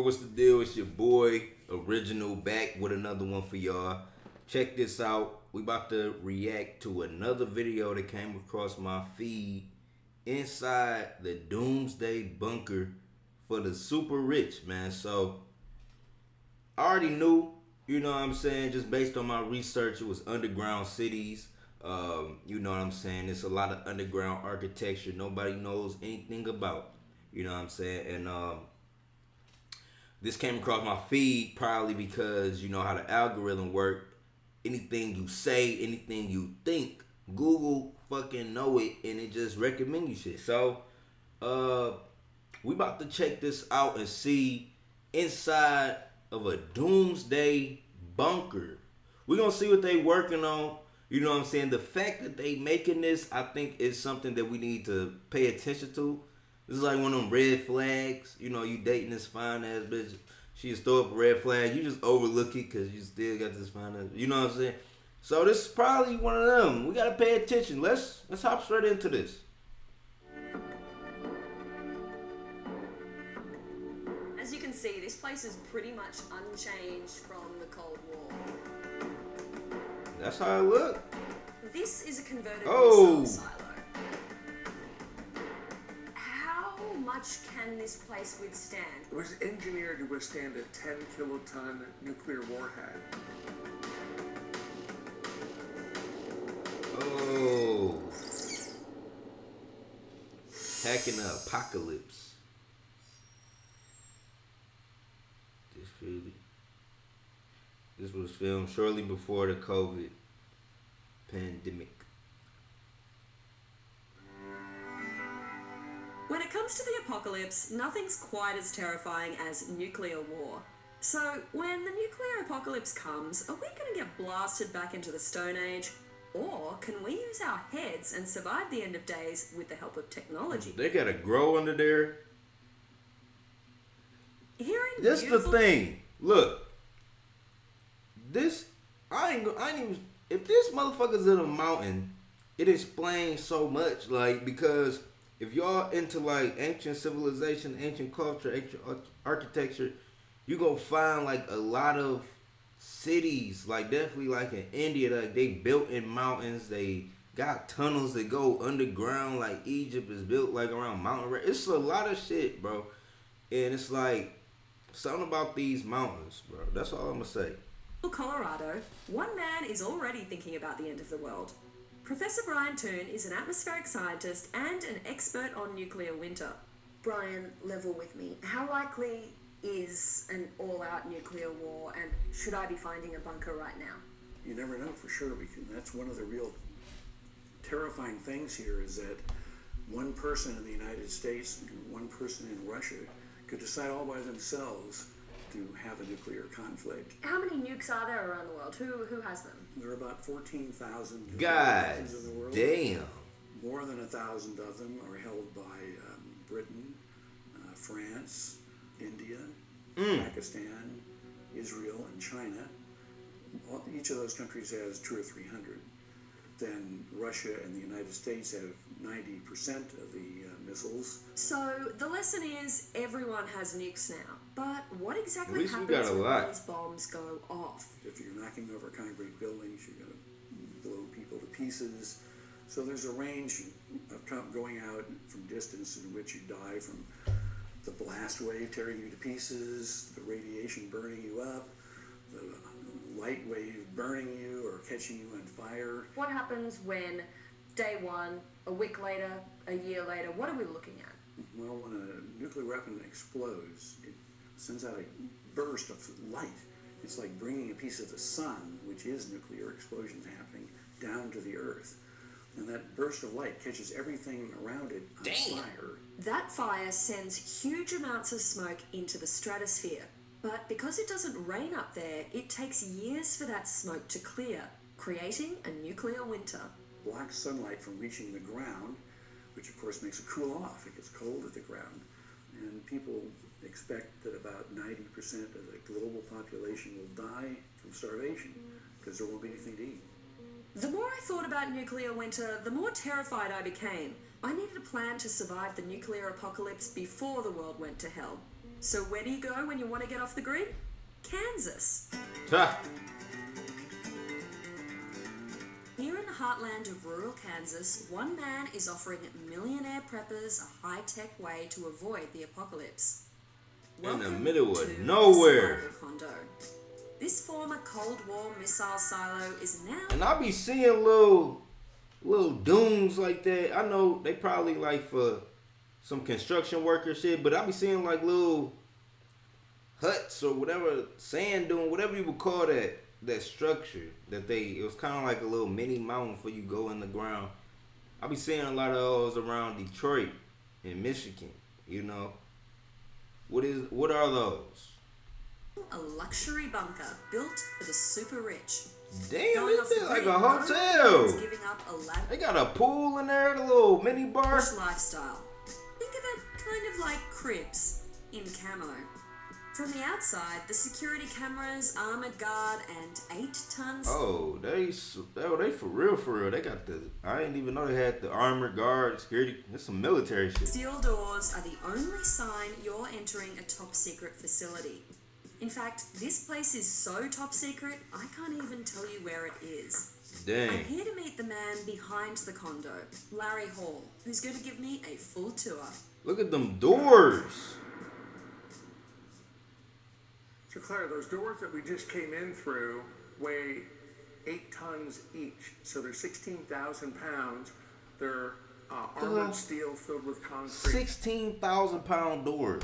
what's the deal? It's your boy, Original, back with another one for y'all. Check this out. We about to react to another video that came across my feed inside the Doomsday bunker for the super rich, man. So, I already knew, you know what I'm saying, just based on my research, it was underground cities. You know what I'm saying? It's a lot of underground architecture nobody knows anything about. You know what I'm saying? And this came across my feed probably because you know how the algorithm work. Anything you say, anything you think, Google fucking know it and it just recommend you shit. So we about to check this out and see inside of a doomsday bunker. We gonna see what they working on. You know what I'm saying? The fact that they making this, I think, is something that we need to pay attention to. This is like one of them red flags. You know, you dating this fine ass bitch. She just throw up a red flag. You just overlook it because you still got this fine ass. You know what I'm saying? So this is probably one of them. We gotta pay attention. Let's hop straight into this. As you can see, this place is pretty much unchanged from the Cold War. That's how it look. This is a converted missile silo. How much can this place withstand? It was engineered to withstand a 10 kiloton nuclear warhead. Oh. Hacking the apocalypse. This was filmed shortly before the COVID pandemic. When it comes to the apocalypse, nothing's quite as terrifying as nuclear war. So, when the nuclear apocalypse comes, are we going to get blasted back into the Stone Age? Or can we use our heads and survive the end of days with the help of technology? They gotta grow under there. Hearing That's beautiful... the thing. Look. This, I ain't even, if this motherfucker's in a mountain, it explains so much, like, because if y'all into, like, ancient civilization, ancient culture, ancient architecture, you gonna find, like, a lot of cities, like, definitely, like, in India, like, they built in mountains, they got tunnels that go underground, like, Egypt is built, like, around mountain, it's a lot of shit, bro, and it's, like, something about these mountains, bro, that's all I'm gonna say. Colorado, one man is already thinking about the end of the world. Professor Brian Toon is an atmospheric scientist and an expert on nuclear winter. Brian, level with me. How likely is an all-out nuclear war, and should I be finding a bunker right now? You never know for sure, because that's one of the real terrifying things here is that one person in the United States and one person in Russia could decide all by themselves to have a nuclear conflict. How many nukes are there around the world? Who has them? There are about 14,000 God in the world. Damn. More than 1,000 of them are held by Britain, France, India, Pakistan, Israel, and China. Each of those countries has 200 or 300. Then Russia and the United States have 90% of the missiles. So the lesson is everyone has nukes now. But what exactly happens when these bombs go off? If you're knocking over concrete buildings, you're going to blow people to pieces. So there's a range of going out from distance in which you die from the blast wave tearing you to pieces, the radiation burning you up, the light wave burning you or catching you on fire. What happens when day one, a week later, a year later, what are we looking at? Well, when a nuclear weapon explodes, it sends out a burst of light. It's like bringing a piece of the sun, which is nuclear explosions happening, down to the earth. And that burst of light catches everything around it on fire. That fire sends huge amounts of smoke into the stratosphere. But because it doesn't rain up there, it takes years for that smoke to clear, creating a nuclear winter. Blocks sunlight from reaching the ground, which of course makes it cool off. It gets cold at the ground. And people expect that about 90% of the global population will die from starvation because there won't be anything to eat. The more I thought about nuclear winter, the more terrified I became. I needed a plan to survive the nuclear apocalypse before the world went to hell. So where do you go when you want to get off the grid? Kansas. Ha! Here in the heartland of rural Kansas, one man is offering millionaire preppers a high-tech way to avoid the apocalypse. In the Welcome middle to of nowhere. the survival condo. This former Cold War missile silo is now... And I be seeing little dooms like that. I know they probably like for some construction worker shit, but I be seeing like little huts or whatever, sand dune, whatever you would call that structure that it was kind of like a little mini mountain for you go in the ground. I be seeing a lot of those around Detroit and Michigan, you know. What are those? A luxury bunker built for the super rich. Damn, Going off it's the like grid, a not only hotel. is giving up a They got a pool in there, the little mini bar. lavish lifestyle. Think of it kind of like cribs in camo. From the outside, the security cameras, armored guard, and 8 tons. Oh, they for real. They got I didn't even know they had the armored guard, security. There's some military shit. Steel doors are the only sign you're entering a top secret facility. In fact, this place is so top secret, I can't even tell you where it is. Dang. I'm here to meet the man behind the condo, Larry Hall, who's going to give me a full tour. Look at them doors. So Claire, those doors that we just came in through weigh 8 tons each. So they're 16,000 pounds. They're armored steel filled with concrete. 16,000 pound doors.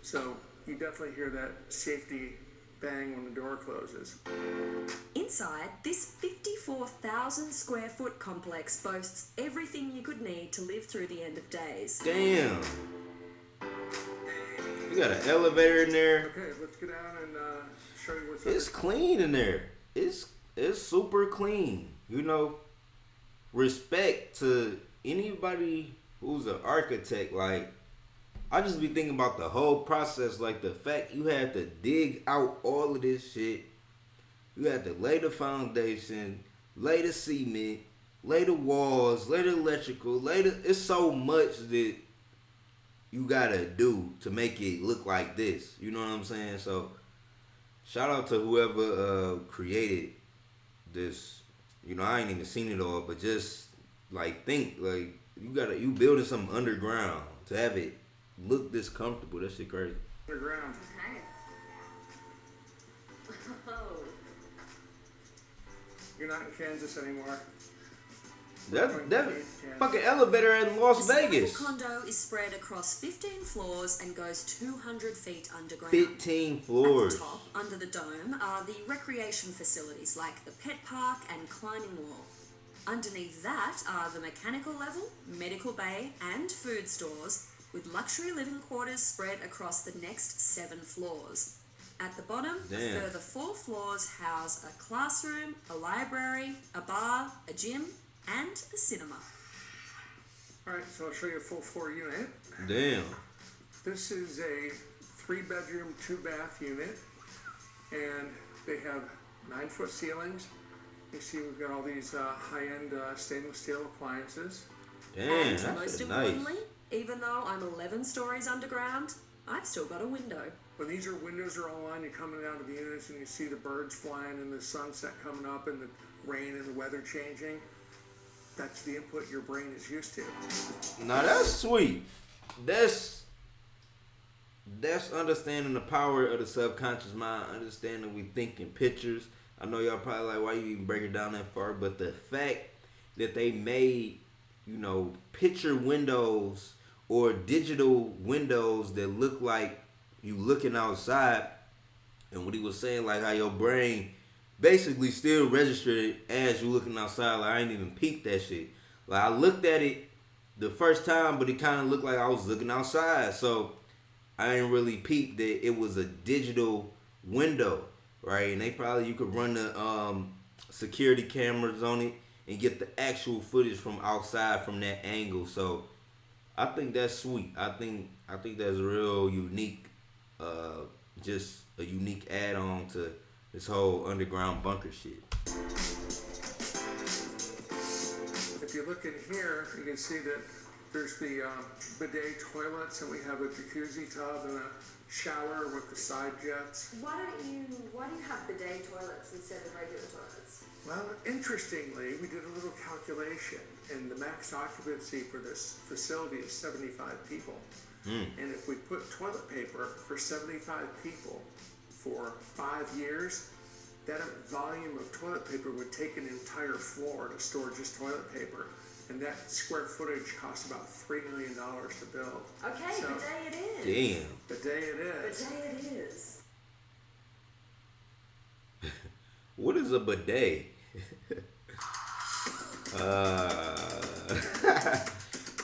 So you definitely hear that safety bang when the door closes. Inside, this 54,000 square foot complex boasts everything you could need to live through the end of days. Damn. You got an elevator in there. Okay, let's get out and show you what's It's clean in there. It's super clean. You know, respect to anybody who's an architect. Like, I just be thinking about the whole process. Like, the fact you had to dig out all of this shit. You had to lay the foundation, lay the cement, lay the walls, lay the electrical, it's so much that you gotta do to make it look like this. You know what I'm saying? So shout out to whoever created this. You know, I ain't even seen it all, but just like think like you building something underground to have it look this comfortable. That shit crazy. underground. Okay. Oh. You're not in Kansas anymore. That fucking elevator in Las Vegas. The condo is spread across 15 floors and goes 200 feet underground. 15 floors. At the top, under the dome, are the recreation facilities like the pet park and climbing wall. Underneath that are the mechanical level, medical bay, and food stores, with luxury living quarters spread across the next 7 floors. At the bottom, Damn. a further 4 floors house a classroom, a library, a bar, a gym, and a cinema. Alright, so I'll show you a full floor unit. Damn. This is a 3-bedroom, 2-bath unit, and they have 9-foot ceilings. You see we've got all these high-end stainless steel appliances. Damn, And that's most nice. importantly, even though I'm 11 stories underground, I've still got a window. When these windows are all on, you're coming out of the units and you see the birds flying and the sunset coming up and the rain and the weather changing. That's the input your brain is used to. Now that's sweet. That's understanding the power of the subconscious mind, understanding we think in pictures. I know y'all probably like, why you even break it down that far? But the fact that they made, you know, picture windows or digital windows that look like you looking outside, and what he was saying, like how your brain basically still registered it as you looking outside. Like I ain't even peeped that shit. Like I looked at it the first time, but it kind of looked like I was looking outside. So I ain't really peeped that it was a digital window, right? And you could run the security cameras on it and get the actual footage from outside from that angle. So I think that's sweet. I think that's real unique. Just a unique add-on to this whole underground bunker shit. If you look in here, you can see that there's the bidet toilets, and we have a jacuzzi tub and a shower with the side jets. Why do you have bidet toilets instead of regular toilets? Well, interestingly, we did a little calculation, and the max occupancy for this facility is 75 people. And if we put toilet paper for 75 people for 5 years, that volume of toilet paper would take an entire floor to store just toilet paper. And that square footage costs about $3 million to build. Okay, So, bidet it is. Damn. bidet it is. Bidet it is. What is a bidet?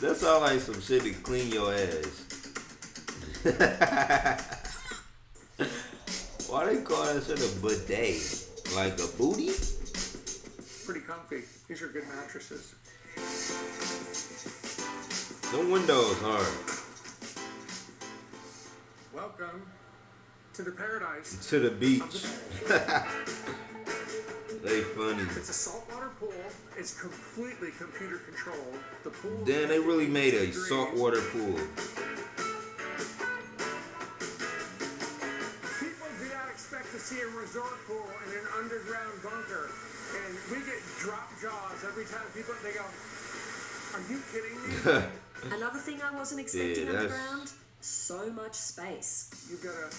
That sounds like some shit to clean your ass. Why they call that shit a bidet? Like a booty? Pretty comfy. These are good mattresses. The windows hard. Welcome to the paradise. To the beach. They funny. It's a saltwater pool. It's completely computer controlled. The pool. Damn, they really made a saltwater pool. People do not expect to see a resort pool in an underground bunker, and we get drop jaws every time people. They go, "Are you kidding me?" Another thing I wasn't expecting Yeah, underground, so much space. You've got a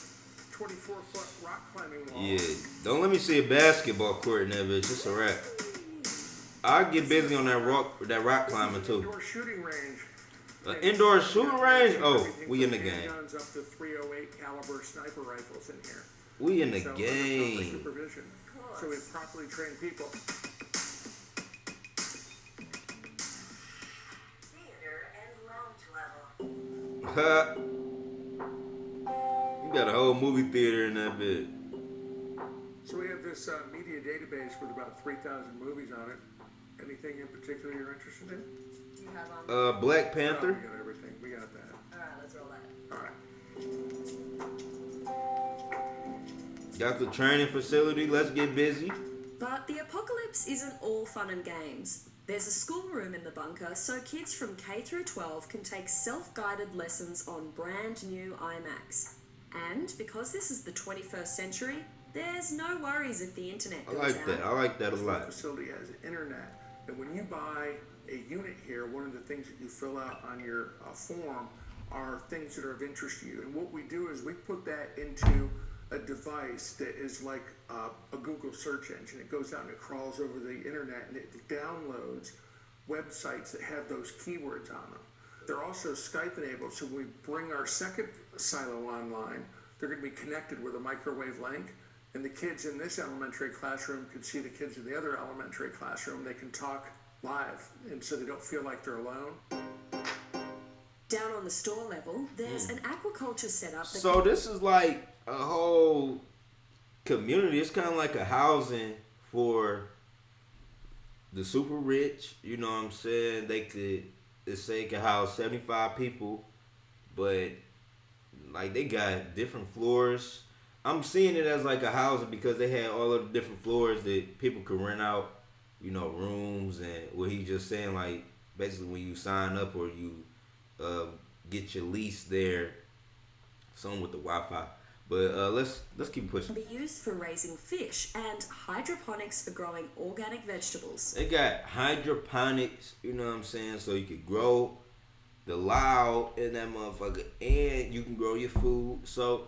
24-foot rock climbing wall. Yeah, don't let me see a basketball court in that bitch. It's a wrap. I'll get busy on that rock climbing too. Indoor shooting range. Indoor shooting range? Oh, we in the game. Guns up to 308 caliber sniper rifles in here. We in the So, under game. proper supervision. So we have properly trained people. Theater and lounge level. Huh? You got a whole movie theater in that bit. So we have this media database with about 3,000 movies on it. Anything in particular you're interested in? Do you have Black Oh, Panther. we got everything. We got that. Alright, let's roll that. All right. Got the training facility. Let's get busy. But the apocalypse isn't all fun and games. There's a schoolroom in the bunker so kids from K through 12 can take self-guided lessons on brand new iMacs. And because this is the 21st century, there's no worries if the internet I goes like out. that. I like that a The lot. facility has internet. And when you buy a unit here, one of the things that you fill out on your form are things that are of interest to you. And what we do is we put that into a device that is like a Google search engine. It goes out and it crawls over the internet and it downloads websites that have those keywords on them. They're also Skype enabled, so when we bring our second silo online, they're going to be connected with a microwave link. And the kids in this elementary classroom could see the kids in the other elementary classroom. They can talk live, and so they don't feel like they're alone. Down on the store level, there's an aquaculture setup that So this is like a whole community. It's kind of like a housing for the super rich. You know what I'm saying? They could house 75 people, but like they got different floors. I'm seeing it as like a housing because they had all of the different floors that people could rent out, you know, rooms, and what he just saying, like basically when you sign up or you get your lease there, something with the Wi-Fi. But let's keep pushing. can be used for raising fish and hydroponics for growing organic vegetables. They got hydroponics, you know what I'm saying, so you could grow the loud in that motherfucker, and you can grow your food. So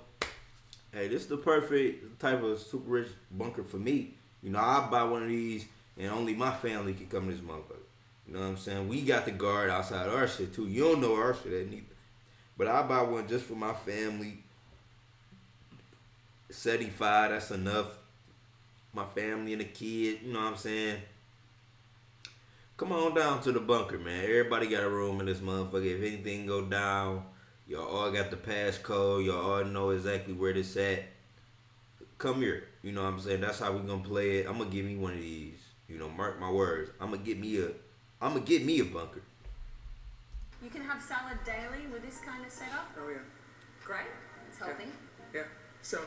hey, this is the perfect type of super rich bunker for me. You know, I'll buy one of these and only my family can come to this motherfucker. You know what I'm saying? We got the guard outside our shit too. You don't know our shit ain't neither. But I'll buy one just for my family. 75, that's enough. My family and the kid, you know what I'm saying? Come on down to the bunker, man. Everybody got a room in this motherfucker. If anything go down, y'all all got the passcode. Y'all all know exactly where this at. Come here. You know what I'm saying? That's how we gonna play it. I'm gonna give me one of these. You know, mark my words. I'm gonna get me a bunker. You can have salad daily with this kind of setup. Oh yeah. Great. It's healthy. Yeah. So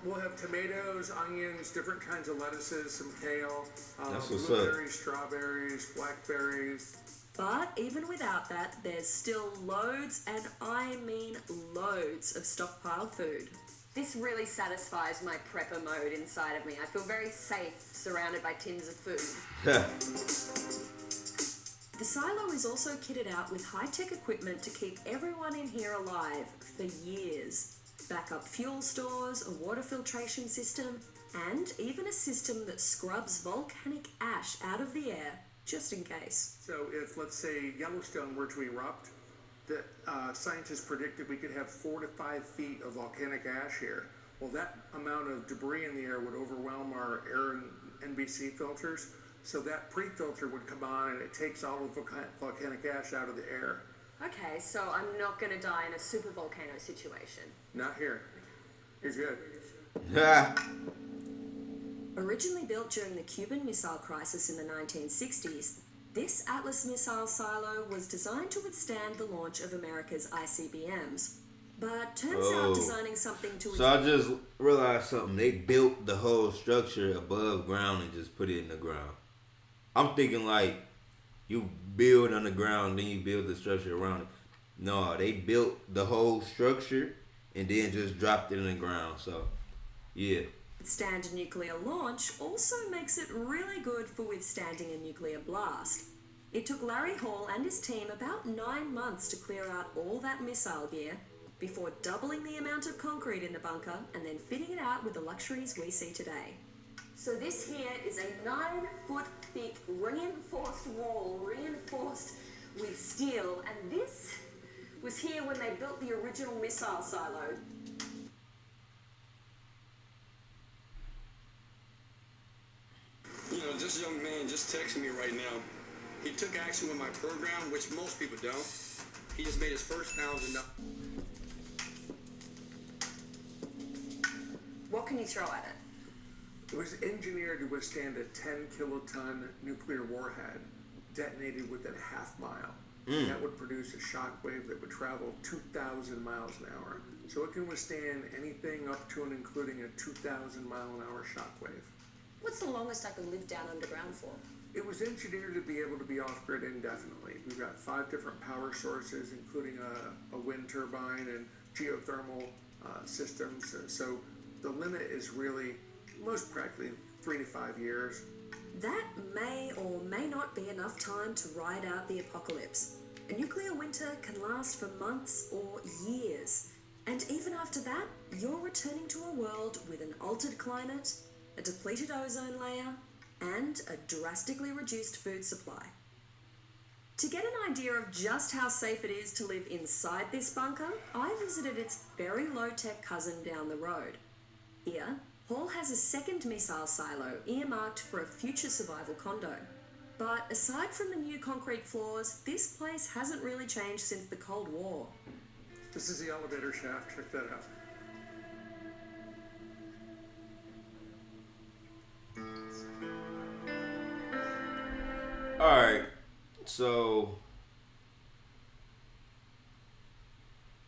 we'll have tomatoes, onions, different kinds of lettuces, some kale, That's what's up. blueberries, strawberries, blackberries, But even without that, there's still loads, and I mean loads, of stockpiled food. This really satisfies my prepper mode inside of me. I feel very safe surrounded by tins of food. The silo is also kitted out with high-tech equipment to keep everyone in here alive for years. Backup fuel stores, a water filtration system, and even a system that scrubs volcanic ash out of the air, just in case. So if, let's say, Yellowstone were to erupt, the scientists predicted we could have 4 to 5 feet of volcanic ash here. Well, that amount of debris in the air would overwhelm our air and NBC filters. So that pre-filter would come on and it takes all of the volcanic ash out of the air. Okay, so I'm not going to die in a super volcano situation. Not here. You're good. Originally built during the Cuban Missile Crisis in the 1960s, this Atlas missile silo was designed to withstand the launch of America's ICBMs. But turns out designing something to... So I just realized something. They built the whole structure above ground and just put it in the ground. I'm thinking like you build underground, then you build the structure around it. No, they built the whole structure and then just dropped it in the ground. So, yeah. Withstand a nuclear launch also makes it really good for withstanding a nuclear blast. It took Larry Hall and his team about 9 months to clear out all that missile gear before doubling the amount of concrete in the bunker and then fitting it out with the luxuries we see today. So this here is a 9-foot thick reinforced wall, reinforced with steel, and this was here when they built the original missile silo. You know, this young man just texted me right now. He took action with my program, which most people don't. He just made his first $1,000. What can you throw at it? It was engineered to withstand a 10-kiloton nuclear warhead detonated within a half mile. That would produce a shock wave that would travel 2,000 miles an hour. So it can withstand anything up to and including a 2,000 mile an hour shock wave. What's the longest I could live down underground for? It was engineered to be able to be off-grid indefinitely. We've got 5 different power sources, including a wind turbine and geothermal systems. So the limit is really most practically 3 to 5 years. That may or may not be enough time to ride out the apocalypse. A nuclear winter can last for months or years. And even after that, you're returning to a world with an altered climate, a depleted ozone layer, and a drastically reduced food supply. To get an idea of just how safe it is to live inside this bunker, I visited its very low-tech cousin down the road. Here, Hall has a second missile silo earmarked for a future survival condo. But aside from the new concrete floors, this place hasn't really changed since the Cold War. This is the elevator shaft. Check that out. Alright, so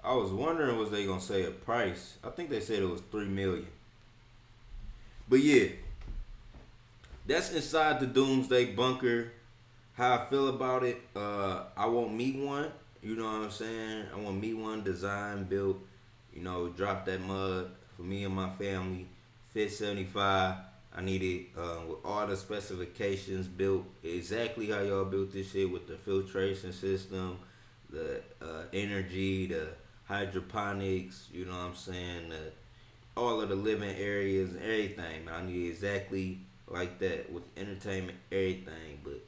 I was wondering was they gonna say a price. I think they said it was $3 million. But yeah, that's inside the Doomsday bunker. How I feel about it, I want me one. You know what I'm saying? I want me one designed, built, drop that mud for me and my family. Fit 75. I need it with all the specifications built exactly how y'all built this shit with the filtration system, the energy, the hydroponics, you know what I'm saying? All of the living areas and everything, man. I need exactly like that with entertainment, everything. But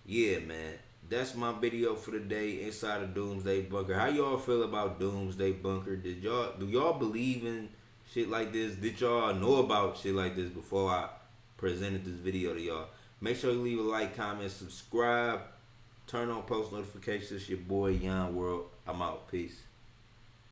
yeah, man, that's my video for the day inside of Doomsday Bunker. How y'all feel about Doomsday Bunker? Do y'all believe in shit like this? Did y'all know about shit like this before I presented this video to y'all? Make sure you leave a like, comment, subscribe, turn on post notifications. Your boy Yon World. I'm out. Peace.